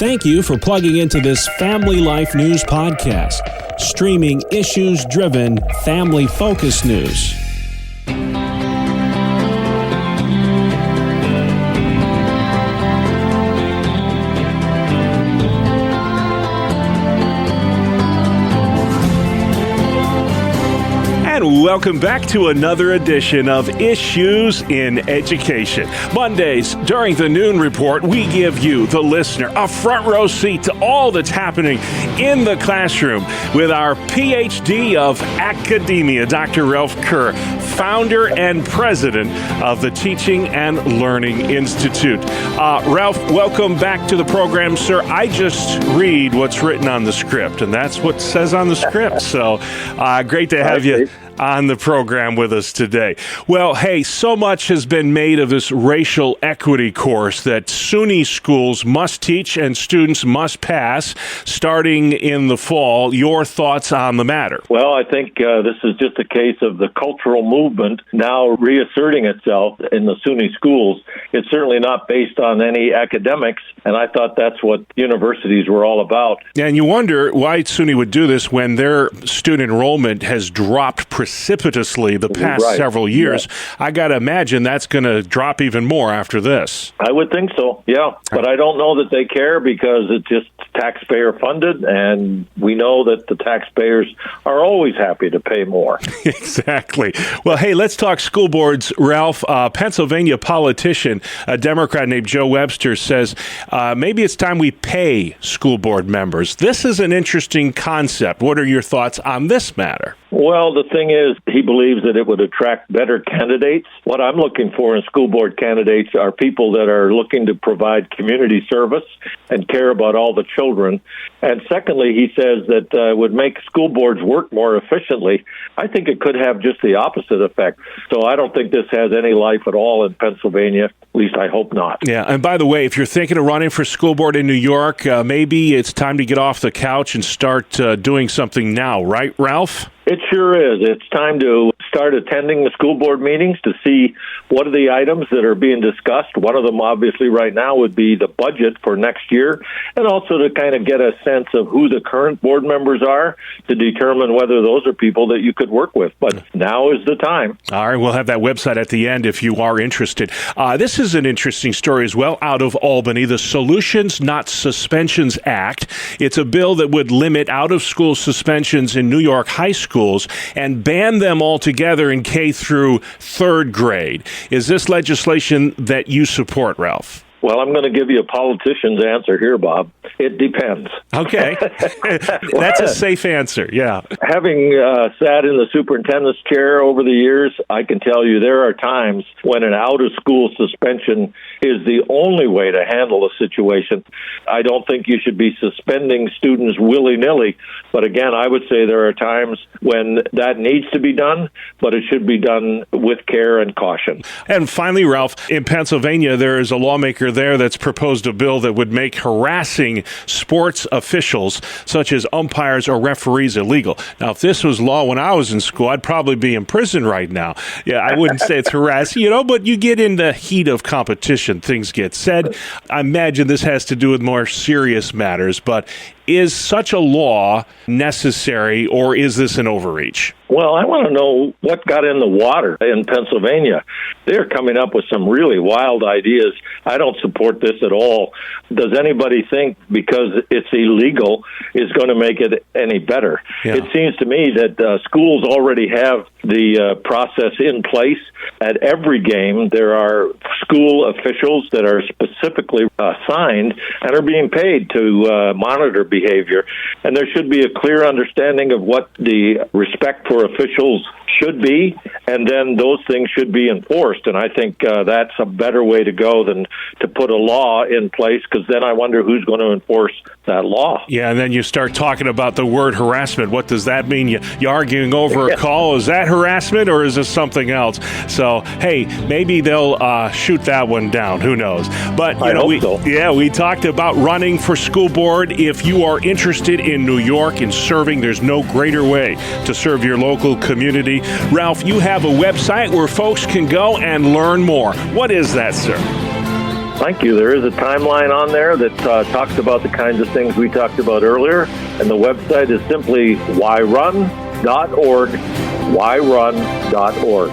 Thank you for plugging into this Family Life News podcast, streaming issues-driven, family-focused news. Welcome back to another edition of Issues in Education. Mondays, during the Noon Report, we give you, the listener, a front row seat to all that's happening in the classroom with our PhD of Academia, Dr. Ralph Kerr, founder and president of the Teaching and Learning Institute. Ralph, welcome back to the program, sir. I just read what's written on the script, and that's what says on the script. So great to have you on the program with us today. Well, hey, so much has been made of this racial equity course that SUNY schools must teach and students must pass starting in the fall. Your thoughts on the matter? Well, I think this is just a case of the cultural movement now reasserting itself in the SUNY schools. It's certainly not based on any academics, and I thought that's what universities were all about. And you wonder why SUNY would do this when their student enrollment has dropped precipitously the past several years. Yeah. I got to imagine that's going to drop even more after this. I would think so, yeah. But I don't know that they care because it's just taxpayer funded, and we know that the taxpayers are always happy to pay more. Exactly. Well, hey, let's talk school boards, Ralph. Pennsylvania politician, a Democrat named Joe Webster, says maybe it's time we pay school board members. This is an interesting concept. What are your thoughts on this matter? Well, the thing is, he believes that it would attract better candidates. What I'm looking for in school board candidates are people that are looking to provide community service and care about all the children. And secondly, he says that it would make school boards work more efficiently. I think it could have just the opposite effect. So I don't think this has any life at all in Pennsylvania. At least I hope not. Yeah, and by the way, if you're thinking of running for school board in New York, maybe it's time to get off the couch and start doing something now, right, Ralph? It sure is. It's time to start attending the school board meetings to see what are the items that are being discussed. One of them, obviously, right now would be the budget for next year, and also to kind of get a sense of who the current board members are to determine whether those are people that you could work with. But now is the time. All right, we'll have that website at the end if you are interested. This is an interesting story as well out of Albany, the Solutions Not Suspensions Act. It's a bill that would limit out-of-school suspensions in New York high schools and ban them altogether in K through third grade. Is this legislation that you support, Ralph? Well, I'm going to give you a politician's answer here, Bob. It depends. Okay. That's a safe answer, yeah. Having sat in the superintendent's chair over the years, I can tell you there are times when an out-of-school suspension is the only way to handle a situation. I don't think you should be suspending students willy-nilly, but again, I would say there are times when that needs to be done, but it should be done with care and caution. And finally, Ralph, in Pennsylvania, there is a lawmaker there that's proposed a bill that would make harassing sports officials, such as umpires or referees, illegal. Now, if this was law when I was in school, I'd probably be in prison right now. Yeah, I wouldn't say it's harassing, but you get in the heat of competition, things get said. I imagine this has to do with more serious matters, but is such a law necessary, or is this an overreach? Well, I want to know what got in the water in Pennsylvania. They're coming up with some really wild ideas. I don't support this at all. Does anybody think because it's illegal is going to make it any better? Yeah. It seems to me that schools already have the process in place. At every game, there are school officials that are specifically assigned and are being paid to monitor behavior. And there should be a clear understanding of what the respect for officials should be, and then those things should be enforced. And I think that's a better way to go than to put a law in place, because then I wonder who's going to enforce that law. Yeah, and then you start talking about the word harassment. What does that mean? You're arguing over a call. Is that harassment, or is this something else? So, hey, maybe they'll shoot that one down. Who knows? But, we talked about running for school board. If you are interested in New York and serving, there's no greater way to serve your local community. Ralph, you have a website where folks can go and learn more. What is that, sir? Thank you. There is a timeline on there that talks about the kinds of things we talked about earlier, and the website is simply whyrun.org, whyrun.org.